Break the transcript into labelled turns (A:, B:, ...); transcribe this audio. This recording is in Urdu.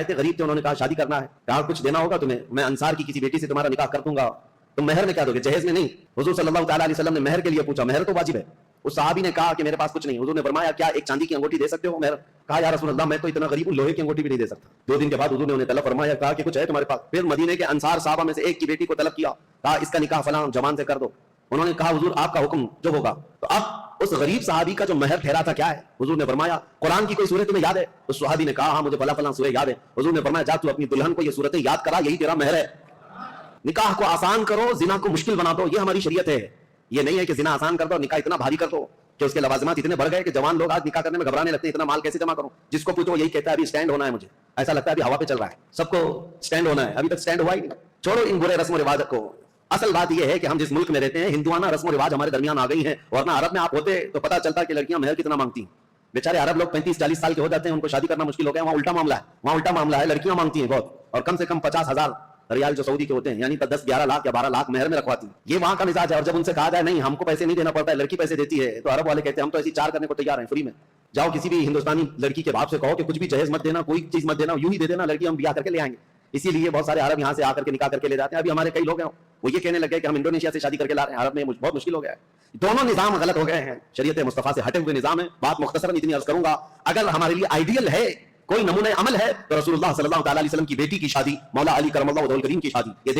A: تھے, غریب تھے, انہوں نے کہا شادی کرنا ہے, کہا کچھ دینا ہوگا تمہیں, میں انصار کی کسی بیٹی سے تمہارا نکاح کر دوں گا, تم مہر میں کیا دو گے, جہیز میں نہیں. حضور صلی اللہ تعالیٰ علیہ وسلم نے مہر کے لیے پوچھا, مہر تو واجب ہے. اس صحابی نے کہا کہ میرے پاس کچھ نہیں. حضور نے فرمایا کیا ایک چاندی کی انگوٹھی دے سکتے ہو مہر؟ کہا یا رسول اللہ میں تو اتنا غریب ہوں, لوہے کی انگوٹھی بھی نہیں دے سکتا. 2 دن کے بعد حضور نے انہیں طلب فرمایا, کہا کہ کچھ ہے تمہارے پاس؟ پھر مدینے کے انصار صحابہ میں سے ایک کی بیٹی کو طلب کیا, کہا اس کا نکاح فلاں جوان سے کر دو. انہوں نے کہا حضور آپ کا حکم جو ہوگا. تو اب اس غریب صحابی کا جو مہر ٹھہرا تھا کیا ہے؟ حضور نے فرمایا قرآن کی کوئی سورت تمہیں یاد ہے؟ اس صحابی نے کہا ہاں مجھے فلاں فلاں سورہ یاد ہے. حضور نے فرمایا جا تو اپنی دلہن کو یہ سورتیں یاد کرا, یہی تیرا مہر ہے. نکاح کو آسان کرو, زنا کو مشکل بنا دو, یہ ہماری شریعت ہے. یہ نہیں ہے کہ زنا آسان کر دو, نکاح اتنا بھاری کر دو کہ اس کے لوازمات اتنے بڑھ گئے کہ جوان لوگ آج نکاح کرنے میں گھبرانے لگتے ہیں, اتنا مال کیسے جمع کروں. جس کو پوچھو یہی کہتا ہے ابھی اسٹینڈ ہونا ہے, مجھے ایسا لگتا ہے ابھی ہوا پہ چل رہا ہے, سب کو اسٹینڈ ہونا ہے, ابھی تک اسٹینڈ ہوا ہی نہیں. چھوڑو ان برے رسم و رواج کو. اصل بات یہ ہے کہ ہم جس ملک میں رہتے ہیں ہندوانہ رسم و رواج ہمارے درمیان آ گئی ہیں, ورنہ عرب میں آپ ہوتے تو پتہ چلتا کہ لڑکیاں مہر کتنا مانگتی ہیں. بیچارے عرب لوگ 35-40 سال کے ہو جاتے ہیں, ان کو شادی کرنا مشکل ہو گیا. وہاں الٹا معاملہ ہے, لڑکیاں مانگتی ہیں بہت, اور کم سے کم 50,000 ریال جو سعودی کے ہوتے ہیں, یعنی 10-11 لاکھ یا 12 لاکھ مہر میں رکھواتی ہیں. یہ وہاں کا مزاج ہے. اور جب ان سے کہا جائے نہیں ہم کو پیسے نہیں دینا پڑتا ہے, لڑکی پیسے دیتی ہے, تو عرب والے کہتے ہیں ہم تو ایسی 4 کرنے کو تیار ہیں فری میں. جاؤ کسی بھی ہندوستانی لڑکی کے باپ سے کہو کہ کچھ بھی جہیز مت دینا, کوئی چیز مت دینا, یوں ہی دے دینا, لڑکی ہم بیاہ کر کے لے آئیں گے. اسی لیے بہت سارے عرب یہاں سے آ کر کے نکاح کر کے لے جاتے ہیں. ابھی ہمارے کئی لوگ ہیں وہ یہ کہنے لگے کہ ہم انڈونیشیا سے شادی کر کے لا رہے ہیں, عرب میں بہت مشکل ہو گیا ہے. دونوں نظام غلط ہو گئے ہیں, شریعت مصطفیٰ سے ہٹے ہوئے نظام ہے. بات مختصراً اتنی عرض کروں گا, اگر ہمارے لیے آئیڈیل ہے کوئی نمونہ عمل ہے تو رسول اللہ صلی اللہ تعالیٰ علیہ وسلم کی بیٹی کی شادی, مولا علی کرم اللہ وجہہ الکریم کی شادی, یہ دیکھ